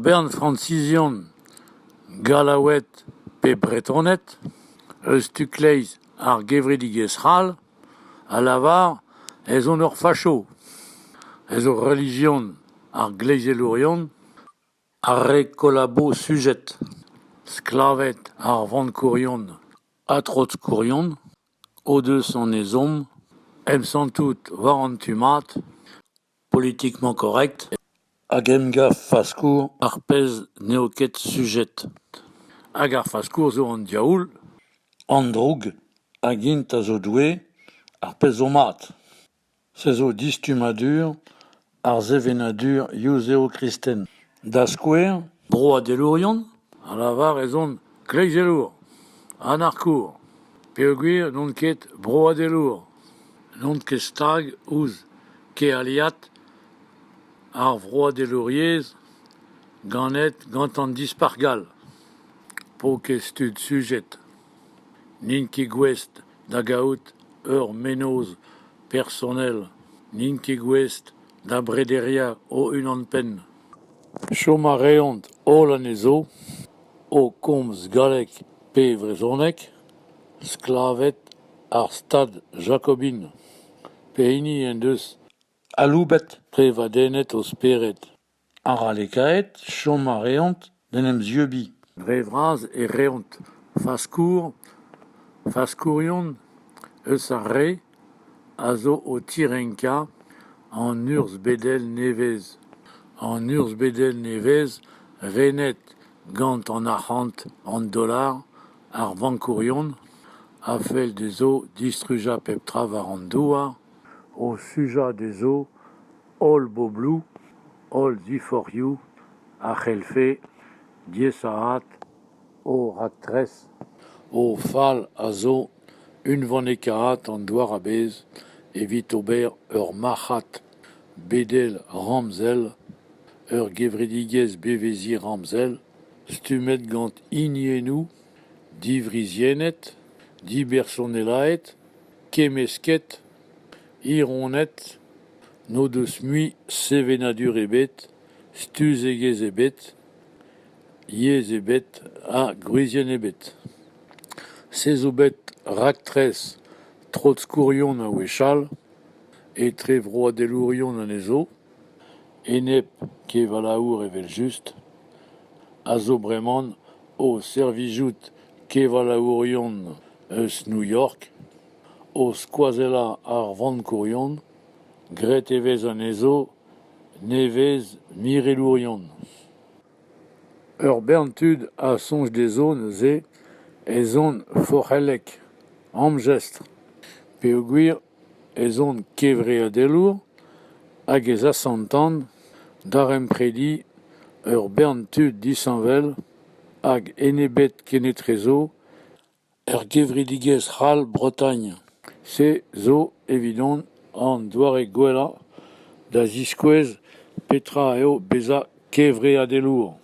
Bern Francision Galawet pe Bretonet, eus tukleiz ar gevredigez c'hall, a lavar ez on ur facho, ez ur religion ar gleizelourion, ar re kolabo sujet, sklavet ar vankourion atroz kourion, o deus an ezom, emsantout war an tumat, politiquement correct, hag emgaf faskour ar pez neoket sujet. Hag ar faskour zo an diaoul, an droug, hag int a zo doué ar pez o mat. Se zo distumadur ar zevenadur youzeo kristen. Da skouer, bro a delourion, a lavar ez on kleizelour, an ar kour. Pe gwir non ket bro a delour, non ket stag ouz ke aliat ar vro a delouriez ganet gant an dispargal. Po ket stud sujet. Nin ket gwest da gaout ur menoz personnel, nin ket gwest da brederia o unan pen. Chom a reont ol an ezo, o komz galek pe vrezonek, sklavet ar stad jacobin. Pe hini en deus aloubet pre vadenet o speret. Ar alekaet, chom a reont den em zeubi. Dre vraz e reont faskourion, eus ar re, a zo o tirenka an urs bedel nevez. An urs bedel nevez renet gant an arc'hant an dolar ar vankourion, a fel de zo distruja pep tra war an douar, o suja de zo ol boblou, ol ziforioù, a c'hellfe, diesaat, o raktres, o fall a zo unvanekaat an douar a bez, evit ober ur machat bedel ramzel, ur gevredigez bevezi ramzel, stumet gant inienou, divrizienet, dibersonelaet, kemesket, ironet, no deus mui sevenadur ebet, stuzegez ebet, yez ebet a gruizien ebet. Se zo bet raktres trotskourion a wechal, e tre vro a delourion an ezo, enep ke valaour evel just, a zo bremañ o servijout ke valaourion eus New York, o skoazella ar vankourion, gret evez an ezo, nevez mirelourion. Ur berntud a sonj de zon ze, ez on forc'hellek, amgestre. Pe o gwir, ez on kevre a delour, hag ez asantan, dar empredi, ur berntud disanvel, hag enebet kenetrezo, ur gevredigez c'hall Bretagne. Se zo, evidon, an doare gwella, da ziskouez petra eo beza kevre a delour.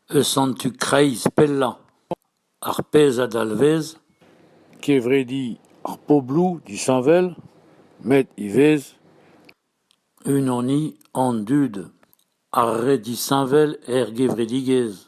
Eus an tu kreiz pella, ar pez a dalvez, kevredi ar poblou disanvel, met ivez, unani an dud, ar re disanvel gevredigez.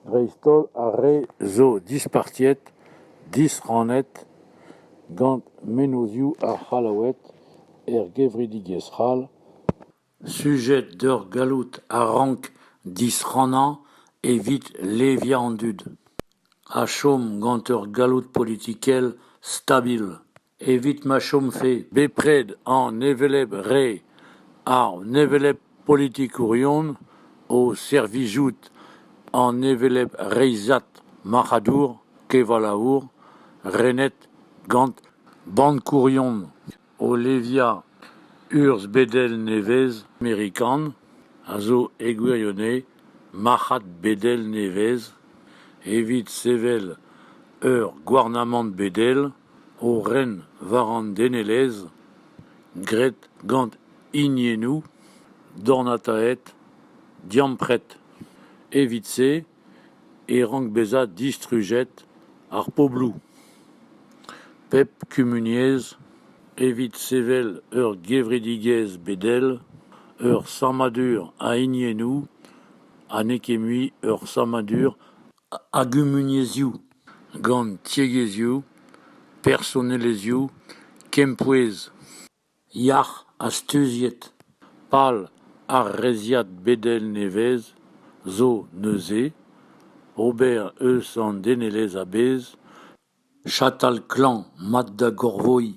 Dreistol ar re zo dispartiet, disranet, gant menozioù ar c'halawet gevredigez c'hall, sujet d'ur galout a rank disrana evit levia an dud. A chom gant ur galout politikel stabil. Evit ma chom fe bepred an eveleb re ar neveleb politikourion o servijout an eveleb reizat machadour kevalaour renet gant bankourion o levia urs bedel nevez amerikan, a zo egwirionne machat bedel nevez, evit sevel ur gwarnamant bedel o ren war an denelez, gret gant inienou, dornataet, diampret. Evit se, e rank beza distrujet ar poblou. Pep kumuniez, evit sevel ur gevredigez bedel, ur sarmadur a inienou, anekemui ur samadur agumunieziou, gant tiegeziou, personeleziou, kempouez, yach a stuziet, pal ar reziat bedel nevez, zo neuze, ober eus an denelez a bez, chatal klan mat da gorvoi,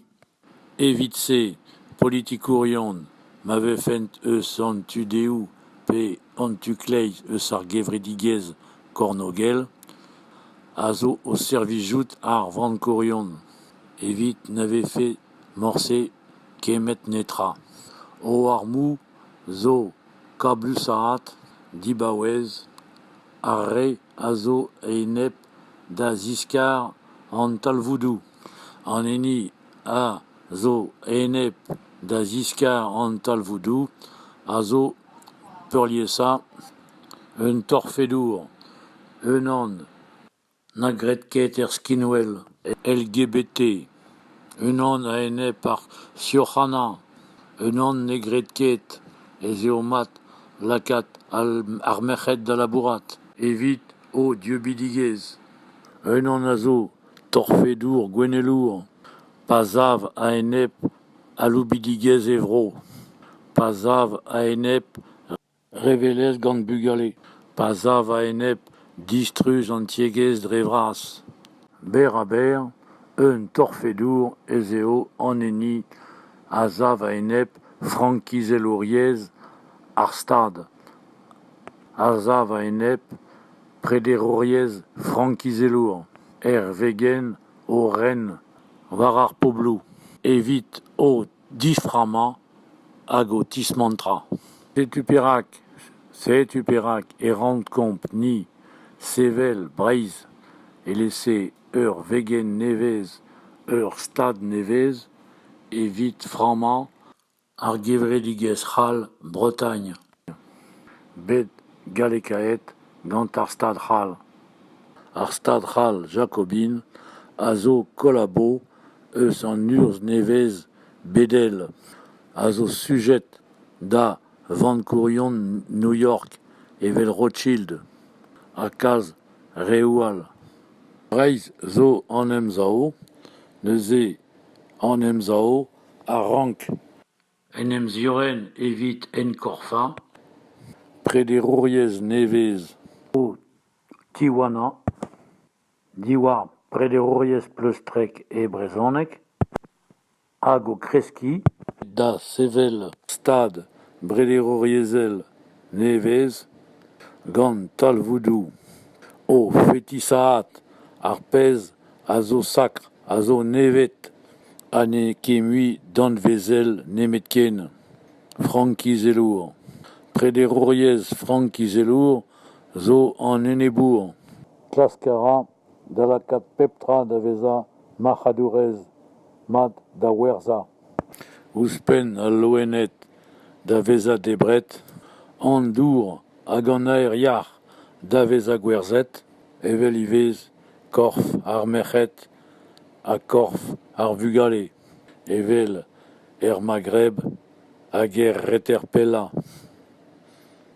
evitse politikourion m'avait fent eus an tudéou pe an tukleiz eus ar gevredigez kornogel, a zo o servijout ar vankourion, evit n'avait fait morse kemet netra. O ar mou zo kablusaat dibawez, ar re a zo einep da ziskar an talvoudou. An eni a zo einep da ziskar an talvoudou, a zo peurliesa un torfedour, un an na gret ket er skinwel LGBT, un an a enep ar siochana, un an ne gret ket ez eo mat lakat ar merc'hed da labourat, evit o dieubidigez. Un an a zo torfedour gwenelour, pa zav a enep aloubidigez evro, pa zav a enep revelez gant bugale, pa zav a enep distruz an tiegez dre vras. Ber a ber, un torfedour ez eo an eni a zav a enep frankizelouriez ar stad. A zav a enep prederouriez frankizelour, vegen o ren war ar poblou, evit o diframa hag o tismantra. Setu perak e rand komp ni sevel breiz e lese ur vegen nevez, ur stad nevez, evit frama ar gevredigez c'hall Bretagne. Bet galekaet gant ar stad c'hall. Ar stad c'hall Jacobine a zo kolabo eus an urz nevez bedel, a zo sujet da vankourion New York evel Rothschild, a kaz reoual. Reiz zo an emzao, neuze an emzao a rank en emzioren evit en korfa, prederouriez nevez o Tijuana, diwar prederouriez pleustrek e brezonek, hag o kreski da sevel stad brederouriezel nevez gant talvoudou o fetisaat ar pez a zo sakr a zo nevet ane kemui danvezel nemetken frankizelour. Prederouriez frankizelour zo an enebour. Klaskara da la kat peptra da veza machadourez mat da werza. Ouspen al loenet da veza debret, an dour hag an aer yar da veza gwerzet, evel ivez korf ar merc'hed a korf ar vugale, evel Maghreb hag reterpella,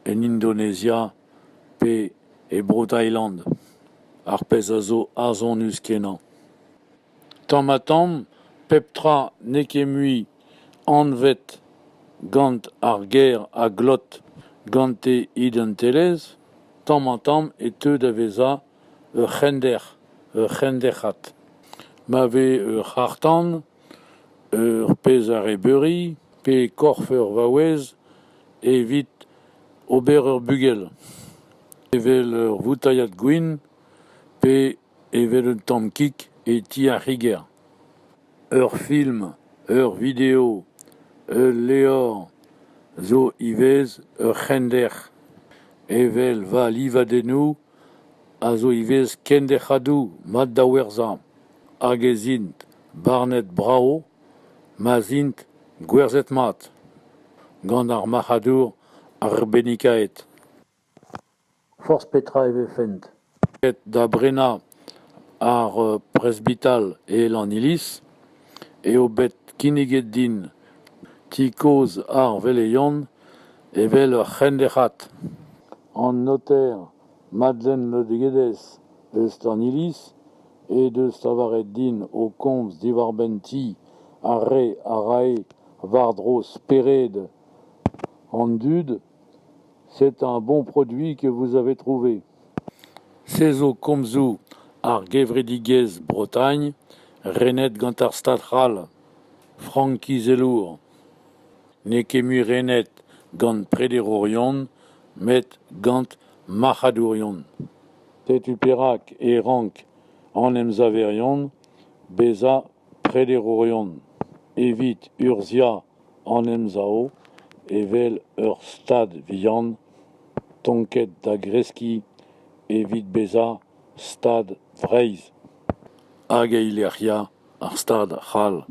en Indonesia pe bro Thaïlande, ar pez a zo azonus kenan. Tamm peptra nekemui anvet gant ar ger a glot gant e identelez, tamm e teu da veza ur c'hendechat. M'ave ur c'hartan, ur pez ar ebeuri, pe korf ur vaouez, evit ober ur bugel. Evel ur voutaiat gwin, pe evel un tamm kik e ti ar higer. Ur film, ur video, ur leor, zo ivez ur c'hendech. Evel va livadennoù, a zo ivez kendechadou mat da werza. Hag ez int barnet brao, ma zint gwerzet mat, gant ar machadour ar benikaet. Force petra eve fent. Et da brena ar presbital e lan ilis, e o bet kinniget din ti koz ar veleion evel ur c'hendechat. en notaire Madeleine Ledeguedes Eustanilis et de Stavareddin au Combs d'Ivarbenti Arre Arae Vardros Pered Andud, c'est un bon produit que vous avez trouvé. C'est au Comzu ar Gevredigez Bretagne, Renet Gantar Statral, Franki Zelour, Nekemu Renet Gant Prederorion, Met Gant Machadourion. Tetuperak et Rank en Emzaverion, Beza Prederorion. Evit Urzia en Emzao, Evel Stad Vian, Tonket d'Agreski, Evit Beza, Stad Vreiz, Ageileria, Arstad Chal.